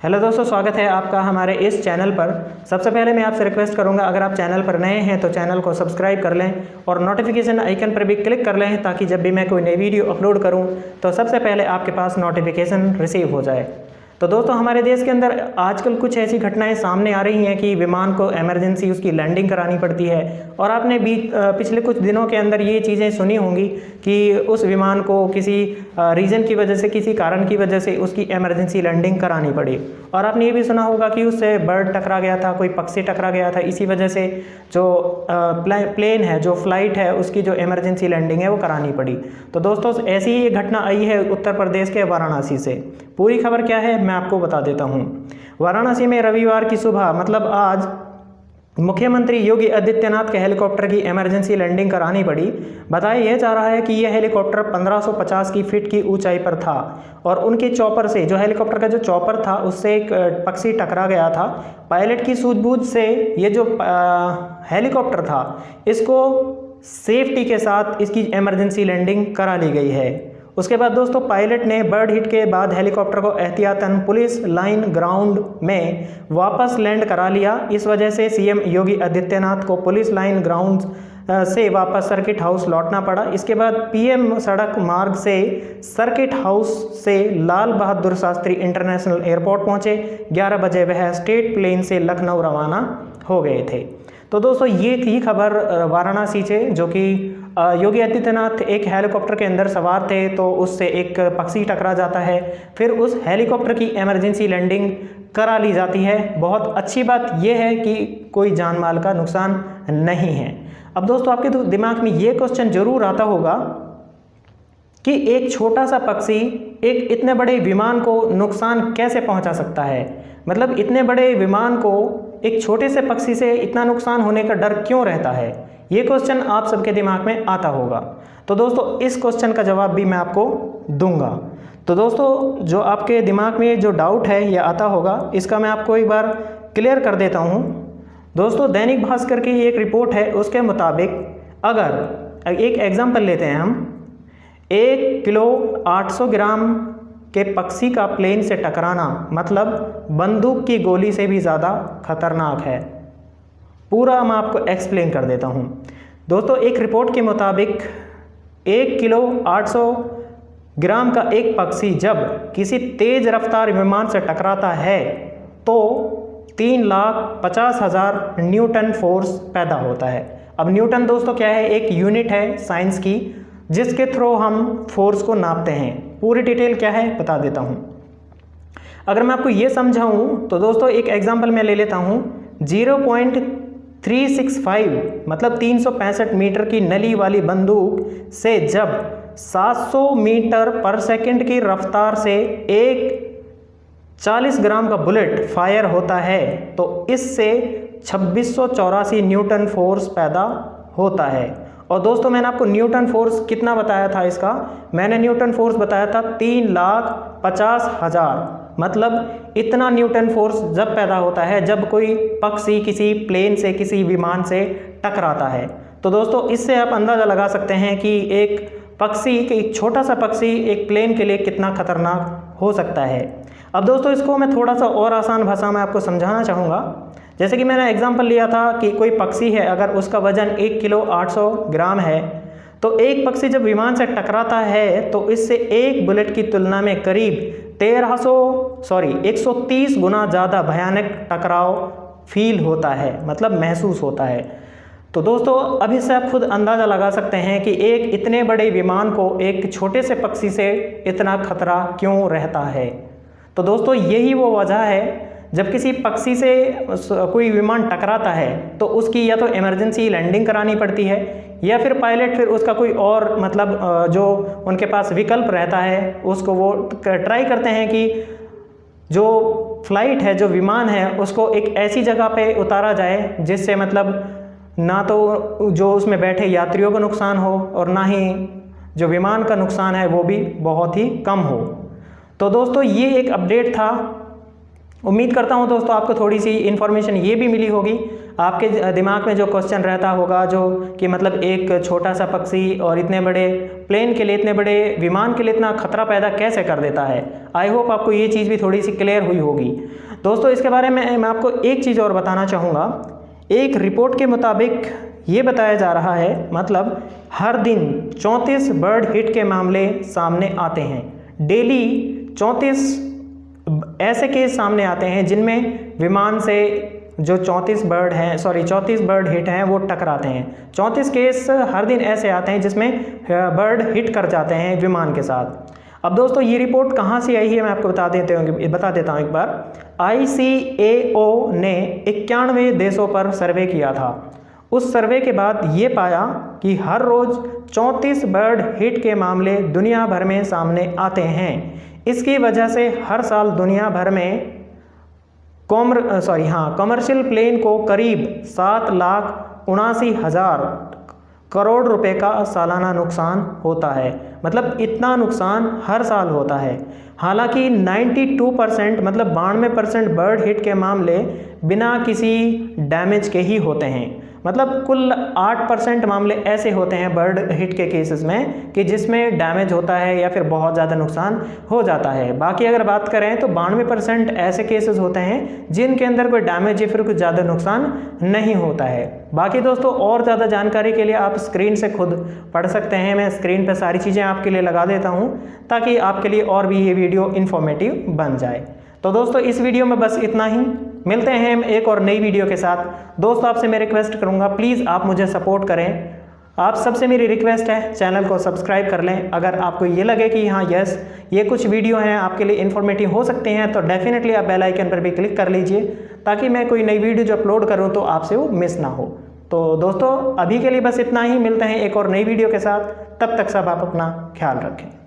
Hello दोस्तों, स्वागत है आपका हमारे इस चैनल पर। सबसे पहले मैं आपसे रिक्वेस्ट करूंगा, अगर आप चैनल पर नए हैं तो चैनल को सब्सक्राइब कर लें और नोटिफिकेशन आइकन पर भी क्लिक कर लें ताकि जब भी मैं कोई नई वीडियो अपलोड करूं तो सबसे पहले आपके पास नोटिफिकेशन रिसीव हो जाए। तो दोस्तों, हमारे देश के अंदर आजकल कुछ ऐसी घटनाएं सामने आ रही हैं कि विमान को इमरजेंसी उसकी लैंडिंग करानी पड़ती है। और आपने भी पिछले कुछ दिनों के अंदर ये चीज़ें सुनी होंगी कि उस विमान को किसी रीज़न की वजह से, किसी कारण की वजह से उसकी इमरजेंसी लैंडिंग करानी पड़ी। और आपने ये भी सुना होगा कि उससे बर्ड टकरा गया था, कोई पक्षी टकरा गया था, इसी वजह से जो प्लेन है, जो फ्लाइट है, उसकी जो इमरजेंसी लैंडिंग है वो करानी पड़ी। तो दोस्तों, ऐसी ही घटना आई है उत्तर प्रदेश के वाराणसी से। पूरी खबर क्या है मैं आपको बता देता हूँ। वाराणसी में रविवार की सुबह मतलब आज मुख्यमंत्री योगी आदित्यनाथ के हेलीकॉप्टर की इमरजेंसी लैंडिंग करानी पड़ी। बताया यह जा रहा है कि यह हेलीकॉप्टर 1550 की फीट की ऊंचाई पर था और उनके चॉपर से, जो हेलीकॉप्टर का जो चॉपर था, उससे एक पक्षी टकरा गया था। पायलट की सूझबूझ से ये जो हेलीकॉप्टर था, इसको सेफ्टी के साथ इसकी इमरजेंसी लैंडिंग करा ली गई है। उसके बाद दोस्तों, पायलट ने बर्ड हिट के बाद हेलीकॉप्टर को एहतियातन पुलिस लाइन ग्राउंड में वापस लैंड करा लिया। इस वजह से सीएम योगी आदित्यनाथ को पुलिस लाइन ग्राउंड से वापस सर्किट हाउस लौटना पड़ा। इसके बाद पीएम सड़क मार्ग से सर्किट हाउस से लाल बहादुर शास्त्री इंटरनेशनल एयरपोर्ट पहुंचे। 11 बजे वह स्टेट प्लेन से लखनऊ रवाना हो गए थे। तो दोस्तों, ये थी खबर वाराणसी से, जो कि योगी आदित्यनाथ एक हेलीकॉप्टर के अंदर सवार थे तो उससे एक पक्षी टकरा जाता है, फिर उस हेलीकॉप्टर की इमरजेंसी लैंडिंग करा ली जाती है। बहुत अच्छी बात यह है कि कोई जान माल का नुकसान नहीं है। अब दोस्तों, आपके तो दिमाग में ये क्वेश्चन जरूर आता होगा कि एक छोटा सा पक्षी एक इतने बड़े विमान को नुकसान कैसे पहुंचा सकता है। मतलब इतने बड़े विमान को एक छोटे से पक्षी से इतना नुकसान होने का डर क्यों रहता है, ये क्वेश्चन आप सबके दिमाग में आता होगा। तो दोस्तों, इस क्वेश्चन का जवाब भी मैं आपको दूंगा। तो दोस्तों, जो आपके दिमाग में जो डाउट है ये आता होगा, इसका मैं आपको एक बार क्लियर कर देता हूँ। दोस्तों, दैनिक भास्कर की एक रिपोर्ट है, उसके मुताबिक अगर एक एग्जाम्पल लेते हैं हम, 1 किलो 800 ग्राम के पक्षी का प्लेन से टकराना मतलब बंदूक की गोली से भी ज़्यादा खतरनाक है। पूरा मैं आपको एक्सप्लेन कर देता हूँ। दोस्तों, एक रिपोर्ट के मुताबिक 1 किलो 800 ग्राम का एक पक्षी जब किसी तेज रफ्तार विमान से टकराता है तो 3,50,000 न्यूटन फोर्स पैदा होता है। अब न्यूटन दोस्तों क्या है, एक यूनिट है साइंस की जिसके थ्रू हम फोर्स को नापते हैं। पूरी डिटेल क्या है बता देता हूँ। अगर मैं आपको ये समझाऊँ तो दोस्तों, एक एग्जांपल मैं ले लेता हूँ। 0.365 मतलब 365 मीटर की नली वाली बंदूक से जब 700 मीटर पर सेकंड की रफ्तार से एक 40 ग्राम का बुलेट फायर होता है तो इससे 2684 न्यूटन फोर्स पैदा होता है। और दोस्तों, मैंने आपको न्यूटन फोर्स कितना बताया था इसका, मैंने न्यूटन फोर्स बताया था 3,50,000। मतलब इतना न्यूटन फोर्स जब पैदा होता है जब कोई पक्षी किसी प्लेन से, किसी विमान से टकराता है। तो दोस्तों, इससे आप अंदाज़ा लगा सकते हैं कि एक पक्षी, एक छोटा सा पक्षी एक प्लेन के लिए कितना खतरनाक हो सकता है। अब दोस्तों, इसको मैं थोड़ा सा और आसान भाषा में आपको समझाना चाहूँगा। जैसे कि मैंने एग्जांपल लिया था कि कोई पक्षी है, अगर उसका वजन 1 किलो 800 ग्राम है तो एक पक्षी जब विमान से टकराता है तो इससे एक बुलेट की तुलना में करीब 130 गुना ज़्यादा भयानक टकराव फील होता है, मतलब महसूस होता है। तो दोस्तों, अब इससे आप खुद अंदाज़ा लगा सकते हैं कि एक इतने बड़े विमान को एक छोटे से पक्षी से इतना खतरा क्यों रहता है। तो दोस्तों, यही वो वजह है, जब किसी पक्षी से कोई विमान टकराता है तो उसकी या तो इमरजेंसी लैंडिंग करानी पड़ती है या फिर पायलट फिर उसका कोई और मतलब जो उनके पास विकल्प रहता है उसको वो ट्राई करते हैं कि जो फ्लाइट है, जो विमान है, उसको एक ऐसी जगह पे उतारा जाए जिससे मतलब ना तो जो उसमें बैठे यात्रियों को नुकसान हो और ना ही जो विमान का नुकसान है वो भी बहुत ही कम हो। तो दोस्तों, ये एक अपडेट था उम्मीद करता हूं दोस्तों आपको थोड़ी सी इन्फॉर्मेशन ये भी मिली होगी। आपके दिमाग में जो क्वेश्चन रहता होगा जो कि मतलब एक छोटा सा पक्षी और इतने बड़े प्लेन के लिए, इतने बड़े विमान के लिए इतना खतरा पैदा कैसे कर देता है, आई होप आपको ये चीज़ भी थोड़ी सी क्लियर हुई होगी। दोस्तों इसके बारे में मैं आपको एक चीज़ और बताना चाहूँगा। एक रिपोर्ट के मुताबिक ये बताया जा रहा है, मतलब हर दिन 34 बर्ड हिट के मामले सामने आते हैं। डेली 34 ऐसे केस सामने आते हैं जिनमें विमान से जो 34 बर्ड हिट हैं वो टकराते हैं। 34 केस हर दिन ऐसे आते हैं जिसमें बर्ड हिट कर जाते हैं विमान के साथ। अब दोस्तों ये रिपोर्ट कहाँ से आई है मैं आपको बता देता हूँ एक बार। ICAO ने 91 देशों पर सर्वे किया था। उस सर्वे के बाद ये पाया कि हर रोज़ 34 बर्ड हिट के मामले दुनिया भर में सामने आते हैं। इसकी वजह से हर साल दुनिया भर में कमर्शियल प्लेन को करीब 7,79,000 करोड़ रुपए का सालाना नुकसान होता है। मतलब इतना नुकसान हर साल होता है। हालांकि 92% मतलब 92% बर्ड हिट के मामले बिना किसी डैमेज के ही होते हैं। मतलब कुल 8% मामले ऐसे होते हैं बर्ड हिट के केसेस में कि जिसमें डैमेज होता है या फिर बहुत ज़्यादा नुकसान हो जाता है। बाकी अगर बात करें तो 92% ऐसे केसेस होते हैं जिनके अंदर कोई डैमेज या फिर कुछ ज़्यादा नुकसान नहीं होता है। बाकी दोस्तों और ज़्यादा जानकारी के लिए आप स्क्रीन से खुद पढ़ सकते हैं। मैं स्क्रीन पर सारी चीज़ें आपके लिए लगा देता हूँ ताकि आपके लिए और भी ये वीडियो इन्फॉर्मेटिव बन जाए। तो दोस्तों इस वीडियो में बस इतना ही। मिलते हैं हम एक और नई वीडियो के साथ। दोस्तों आपसे मैं रिक्वेस्ट करूंगा, प्लीज़ आप मुझे सपोर्ट करें। आप सबसे मेरी रिक्वेस्ट है चैनल को सब्सक्राइब कर लें। अगर आपको ये लगे कि हाँ यस ये कुछ वीडियो हैं आपके लिए इन्फॉर्मेटिव हो सकते हैं तो डेफिनेटली आप बेल आइकन पर भी क्लिक कर लीजिए ताकि मैं कोई नई वीडियो जो अपलोड करूँ तो आपसे वो मिस ना हो। तो दोस्तों अभी के लिए बस इतना ही। मिलते हैं एक और नई वीडियो के साथ। तब तक सब आप अपना ख्याल रखें।